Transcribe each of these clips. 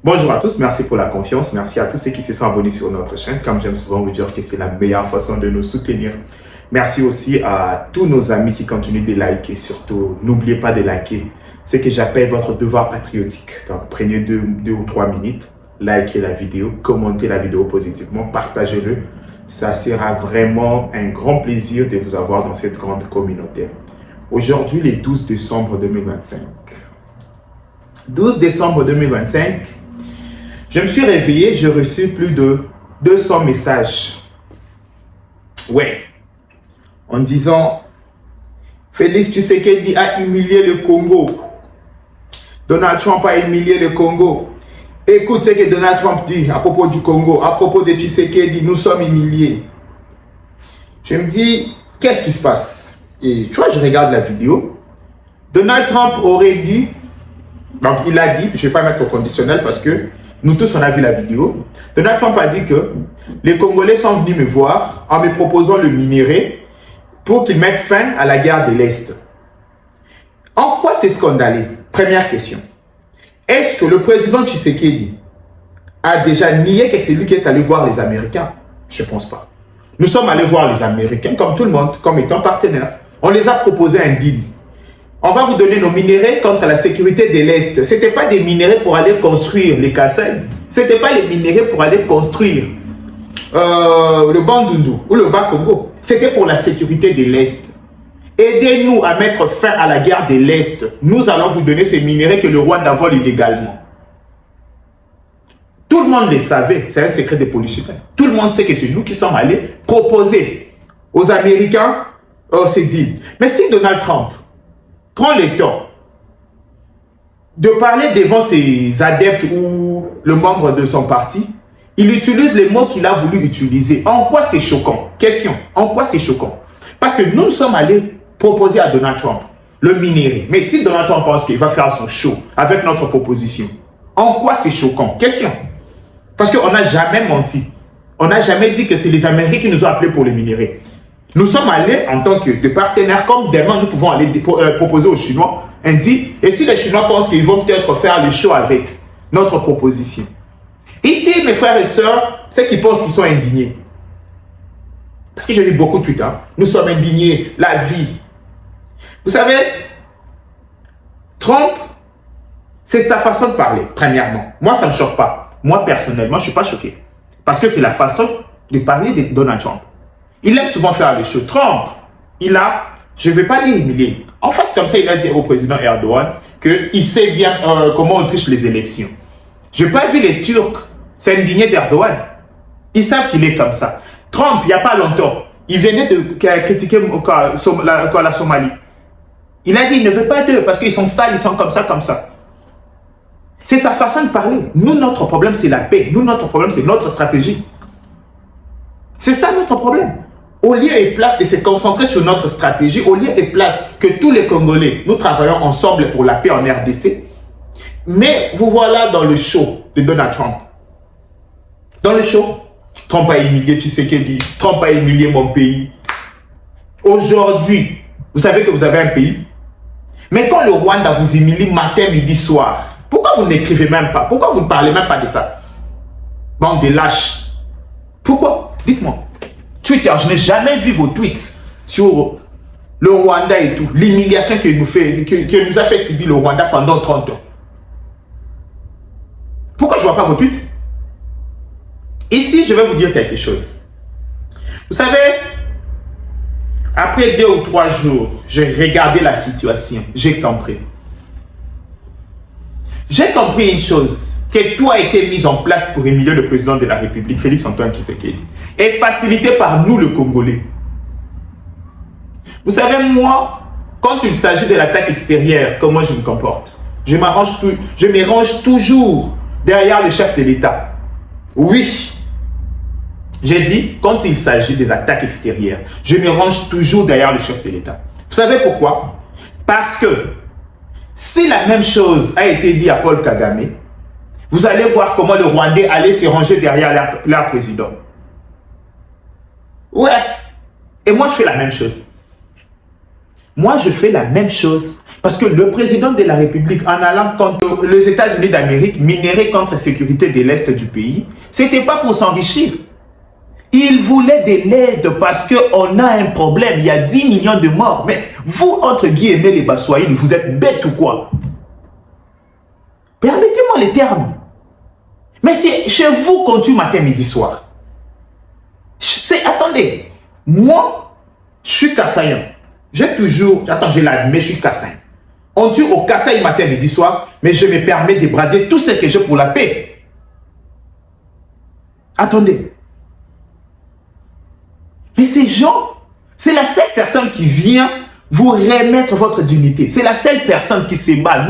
Bonjour à tous, merci pour la confiance, merci à tous ceux qui se sont abonnés sur notre chaîne. Comme j'aime souvent vous dire que c'est la meilleure façon de nous soutenir. Merci aussi à tous nos amis qui continuent de liker, surtout n'oubliez pas de liker ce que j'appelle votre devoir patriotique. Donc prenez deux ou 3 minutes, likez la vidéo, commentez la vidéo positivement, partagez-le. Ça sera vraiment un grand plaisir de vous avoir dans cette grande communauté. Aujourd'hui, le 12 décembre 2025. 12 décembre 2025, je me suis réveillé, j'ai reçu plus de 200 messages. Ouais. En disant, Félix Tshisekedi a humilié le Congo. Donald Trump a humilié le Congo. Écoute ce que Donald Trump dit à propos du Congo, à propos de Tshisekedi, nous sommes humiliés. Je me dis, qu'est-ce qui se passe? Et tu vois, je regarde la vidéo. Donald Trump aurait dit, donc il a dit, je ne vais pas mettre au conditionnel parce que nous tous on a vu la vidéo. Donald Trump a dit que les Congolais sont venus me voir en me proposant le minerai pour qu'ils mettent fin à la guerre de l'Est. En quoi c'est scandaleux? Première question. Est-ce que le président Tshisekedi a déjà nié que c'est lui qui est allé voir les Américains? Je ne pense pas. Nous sommes allés voir les Américains comme tout le monde, comme étant partenaires. On les a proposé un deal. On va vous donner nos minéraux contre la sécurité de l'Est. Ce n'était pas des minéraux pour aller construire les Kassai. Ce n'était pas les minéraux pour aller construire le Bandundu ou le Bas-Congo. C'était pour la sécurité de l'Est. Aidez-nous à mettre fin à la guerre de l'Est. Nous allons vous donner ces minéraux que le Rwanda vole illégalement. Tout le monde le savait. C'est un secret des politiciens. Tout le monde sait que c'est nous qui sommes allés proposer aux Américains ces deals. Mais si Donald Trump prend le temps de parler devant ses adeptes ou le membre de son parti, il utilise les mots qu'il a voulu utiliser. En quoi c'est choquant? Question. En quoi c'est choquant? Parce que nous sommes allés proposer à Donald Trump le minerai. Mais si Donald Trump pense qu'il va faire son show avec notre proposition, en quoi c'est choquant? Question. Parce qu'on n'a jamais menti. On n'a jamais dit que c'est les Américains qui nous ont appelés pour le minerai. Nous sommes allés en tant que partenaires, comme demain nous pouvons aller proposer aux Chinois un deal. Et si les Chinois pensent qu'ils vont peut-être faire le show avec notre proposition. Ici, mes frères et sœurs, ceux qui pensent qu'ils sont indignés. Parce que j'ai vu beaucoup de tweets. Hein. Nous sommes indignés, la vie. Vous savez, Trump, c'est sa façon de parler, premièrement. Moi, ça ne me choque pas. Moi, personnellement, je ne suis pas choqué. Parce que c'est la façon de parler de Donald Trump. Il aime souvent faire les choses. Trump, je ne vais pas dire humilier. En face, comme ça, il a dit au président Erdogan qu'il sait bien comment on triche les élections. Je n'ai pas vu les Turcs s'indigner d'Erdogan. Ils savent qu'il est comme ça. Trump, il n'y a pas longtemps, il venait de critiquer la Somalie. Il a dit qu'il ne veut pas d'eux parce qu'ils sont sales, ils sont comme ça, comme ça. C'est sa façon de parler. Nous, notre problème, c'est la paix. Nous, notre problème, c'est notre stratégie. C'est ça notre problème. Au lieu et place de se concentrer sur notre stratégie, au lieu et place que tous les Congolais, nous travaillons ensemble pour la paix en RDC, mais vous voilà dans le show de Donald Trump. Dans le show, Trump a humilié Tshisekedi, Trump a humilié mon pays. Aujourd'hui, vous savez que vous avez un pays, mais quand le Rwanda vous humilie matin, midi, soir, pourquoi vous n'écrivez même pas? Pourquoi vous ne parlez même pas de ça? Bande de lâches. Pourquoi? Dites-moi. Twitter, je n'ai jamais vu vos tweets sur le Rwanda et tout. L'humiliation que nous a fait subir le Rwanda pendant 30 ans. Pourquoi je ne vois pas vos tweets? Ici, je vais vous dire quelque chose. Vous savez, après 2 ou 3 jours, j'ai regardé la situation. J'ai compris. J'ai compris une chose. Que tout a été mis en place pour humilier le président de la République, Félix Antoine Tshisekedi, et facilité par nous, le Congolais. Vous savez, moi, quand il s'agit de l'attaque extérieure, comment je me comporte? Je me range toujours derrière le chef de l'État. Oui, j'ai dit, quand il s'agit des attaques extérieures, je me range toujours derrière le chef de l'État. Vous savez pourquoi? Parce que si la même chose a été dit à Paul Kagame, vous allez voir comment le Rwandais allait se ranger derrière leur président. Ouais. Et moi, je fais la même chose. Moi, je fais la même chose Parce que le président de la République, en allant contre les États-Unis d'Amérique, minerait contre la sécurité de l'Est du pays, ce n'était pas pour s'enrichir. Il voulait de l'aide parce qu'on a un problème. Il y a 10 millions de morts. Mais vous, entre guillemets, les Baswahili, vous êtes bêtes ou quoi? Permettez-moi les termes. Mais c'est chez vous qu'on tue matin, midi, soir. Attendez, moi, je suis Kassaïen. J'ai toujours, attends, je l'admets, je suis Kassaïen. On tue au Kasaï matin, midi, soir, mais je me permets de brader tout ce que j'ai pour la paix. Attendez. Mais ces gens, c'est la seule personne qui vient vous remettre votre dignité. C'est la seule personne qui se bat.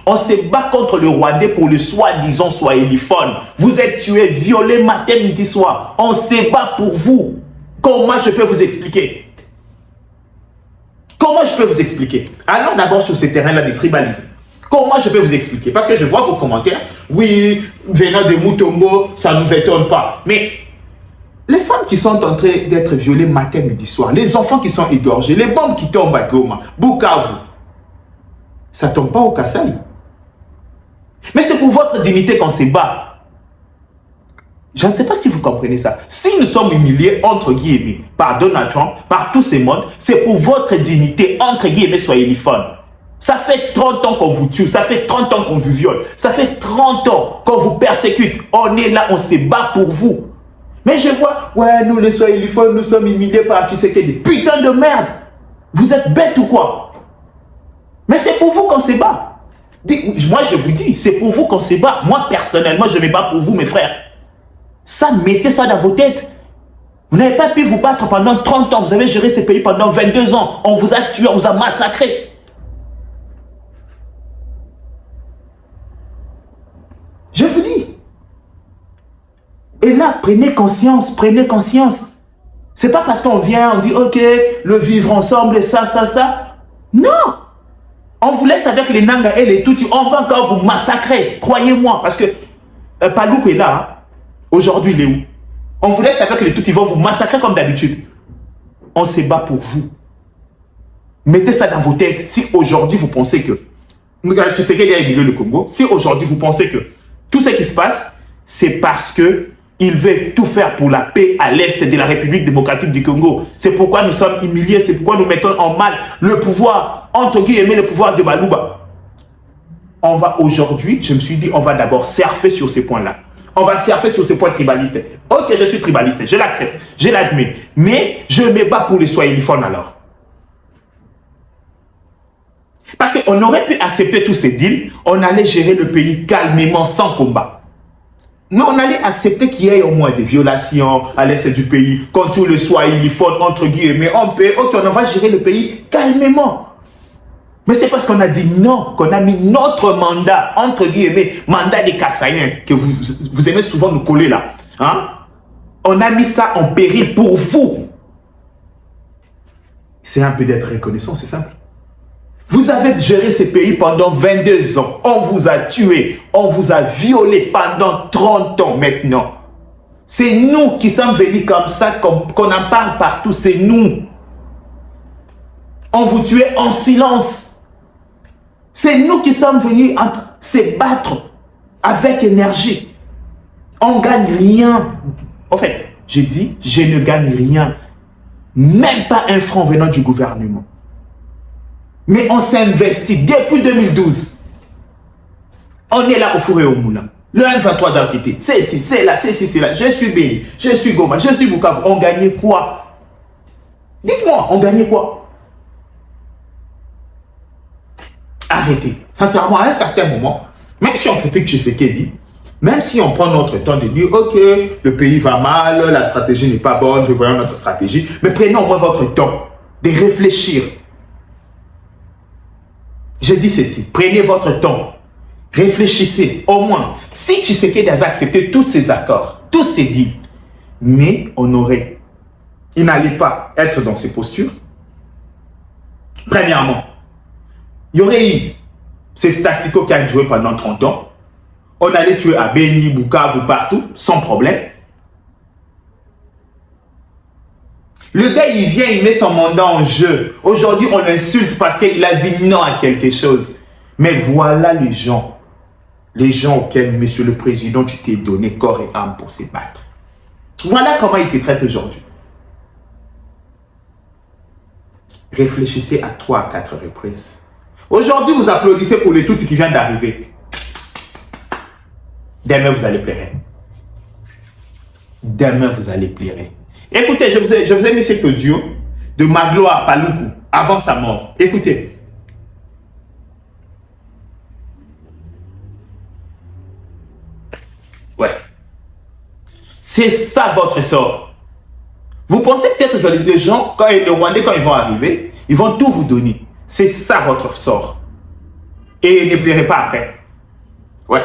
On se bat contre le Rwandais pour le soi-disant swahiliphone. Vous êtes tués, violés matin, midi, soir. On se bat pour vous. Comment je peux vous expliquer? Comment je peux vous expliquer? Allons d'abord sur ce terrain-là de tribalisme. Comment je peux vous expliquer? Parce que je vois vos commentaires. Oui, venant de Mutombo, ça ne nous étonne pas. Mais les femmes qui sont en train d'être violées matin, midi, soir, les enfants qui sont égorgés, les bombes qui tombent à Goma, Bukavu, ça ne tombe pas au Kasaï. Mais c'est pour votre dignité qu'on se bat. Je ne sais pas si vous comprenez ça. Si nous sommes humiliés, entre guillemets, par Donald Trump, par tous ces mondes, c'est pour votre dignité, entre guillemets, soyez les fun. Ça fait 30 ans qu'on vous tue, ça fait 30 ans qu'on vous viole, ça fait 30 ans qu'on vous persécute. On est là, on se bat pour vous. Mais je vois, ouais, nous les Swahiliphones, nous sommes humiliés par tu sais quel putain de merde. Vous êtes bêtes ou quoi? Mais c'est pour vous qu'on se bat. Moi, je vous dis, c'est pour vous qu'on se bat. Moi, personnellement, je ne me bats pour vous, mes frères. Ça, mettez ça dans vos têtes. Vous n'avez pas pu vous battre pendant 30 ans. Vous avez géré ce pays pendant 22 ans. On vous a tué, on vous a massacré. Je vous dis. Et là, prenez conscience, prenez conscience. C'est pas parce qu'on vient, on dit, ok, le vivre ensemble, et ça. Non. On vous laisse avec les Nanga et les Tutsis. On va encore vous massacrer. Croyez-moi. Parce que Paloukou est là. Hein. Aujourd'hui, il est où? On vous laisse avec les Tutsis. Ils vont vous massacrer comme d'habitude. On se bat pour vous. Mettez ça dans vos têtes. Si aujourd'hui, vous pensez que... Tu sais qu'il y a au milieu du Congo. Si aujourd'hui, vous pensez que tout ce qui se passe, c'est parce que il veut tout faire pour la paix à l'est de la République démocratique du Congo. C'est pourquoi nous sommes humiliés, c'est pourquoi nous mettons en mal le pouvoir, entre guillemets, le pouvoir de Balouba. On va aujourd'hui, je me suis dit, on va d'abord surfer sur ces points-là. On va surfer sur ces points tribalistes. Ok, je suis tribaliste, je l'accepte, je l'admets. Mais je me bats pour les Swahiliphones alors. Parce qu'on aurait pu accepter tous ces deals, on allait gérer le pays calmement, sans combat. Nous, on allait accepter qu'il y ait au moins des violations à l'est du pays, contre le Swahiliphone, entre guillemets, on peut, ok, on va gérer le pays calmement. Mais c'est parce qu'on a dit non, qu'on a mis notre mandat, entre guillemets, mandat des Kassaïens, que vous aimez souvent nous coller là. Hein? On a mis ça en péril pour vous. C'est un peu d'être reconnaissant, c'est simple. Vous avez géré ce pays pendant 22 ans. On vous a tué. On vous a violé pendant 30 ans maintenant. C'est nous qui sommes venus comme ça, qu'on en parle partout. C'est nous. On vous tuait en silence. C'est nous qui sommes venus se battre avec énergie. On ne gagne rien. En fait, j'ai dit, je ne gagne rien. Même pas un franc venant du gouvernement. Mais on s'investit depuis 2012. On est là au four et au moulin. Le 1-23 d'Arquité, c'est ici, c'est là, c'est ici, c'est là. Je suis Béni, je suis Goma, je suis Bukavu. On gagnait quoi? Dites-moi, on gagnait quoi? Arrêtez. Sincèrement, à un certain moment, même si on critique Tshisekedi, même si on prend notre temps de dire, ok, le pays va mal, la stratégie n'est pas bonne, revoyons notre stratégie, mais prenez au moins votre temps de réfléchir. Je dis ceci, prenez votre temps, réfléchissez au moins. Si Tshisekedi avait accepté tous ces accords, tous ces deals, mais il n'allait pas être dans ces postures. Premièrement, il y aurait eu ces staticos qui ont duré pendant 30 ans. On allait tuer à Béni, Bukavu, partout, sans problème. Le gars, il vient, il met son mandat en jeu. Aujourd'hui, on l'insulte parce qu'il a dit non à quelque chose. Mais voilà les gens auxquels, monsieur le président, tu t'es donné corps et âme pour se battre. Voilà comment il te traite aujourd'hui. Réfléchissez à 3 à 4 reprises. Aujourd'hui, vous applaudissez pour le tout qui vient d'arriver. Demain, vous allez pleurer. Demain, vous allez pleurer. Écoutez, je vous ai mis cet audio de Magloire Paluku avant sa mort. Écoutez. Ouais. C'est ça votre sort. Vous pensez peut-être que les gens, quand les Rwandais, quand ils vont arriver, ils vont tout vous donner. C'est ça votre sort. Et ne pleurez pas après. Ouais.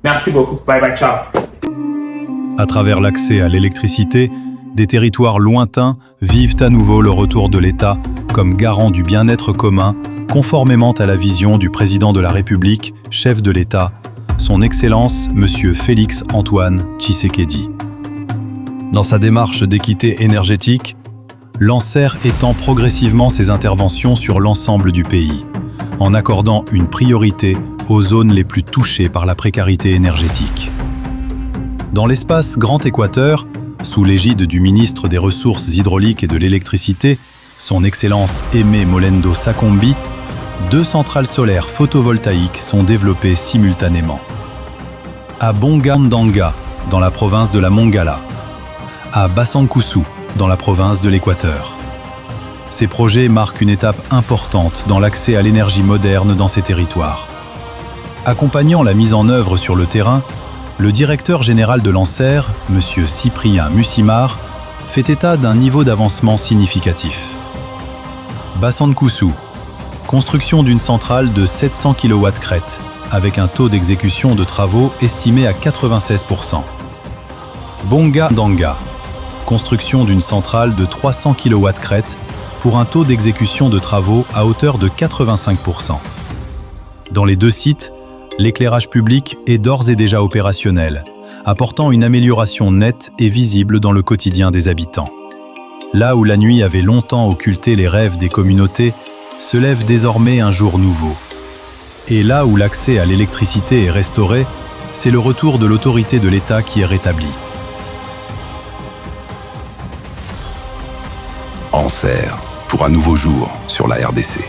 Merci beaucoup. Bye bye, ciao. À travers l'accès à l'électricité, des territoires lointains vivent à nouveau le retour de l'État comme garant du bien-être commun, conformément à la vision du président de la République, chef de l'État, son Excellence Monsieur Félix Antoine Tshisekedi. Dans sa démarche d'équité énergétique, Lancer étend progressivement ses interventions sur l'ensemble du pays, en accordant une priorité aux zones les plus touchées par la précarité énergétique. Dans l'espace Grand Équateur, sous l'égide du ministre des Ressources hydrauliques et de l'électricité, son Excellence Aimé Molendo Sakombi, 2 centrales solaires photovoltaïques sont développées simultanément. À Bonga-Ndanga, dans la province de la Mongala, à Basankusu, dans la province de l'Équateur. Ces projets marquent une étape importante dans l'accès à l'énergie moderne dans ces territoires. Accompagnant la mise en œuvre sur le terrain, le directeur général de Lancer, M. Cyprien Mussimar, fait état d'un niveau d'avancement significatif. Basankusu, construction d'une centrale de 700 kW crête, avec un taux d'exécution de travaux estimé à 96%. Bonga-Ndanga, construction d'une centrale de 300 kW crête pour un taux d'exécution de travaux à hauteur de 85%. Dans les 2 sites, l'éclairage public est d'ores et déjà opérationnel, apportant une amélioration nette et visible dans le quotidien des habitants. Là où la nuit avait longtemps occulté les rêves des communautés, se lève désormais un jour nouveau. Et là où l'accès à l'électricité est restauré, c'est le retour de l'autorité de l'État qui est rétabli. Anser, pour un nouveau jour sur la RDC.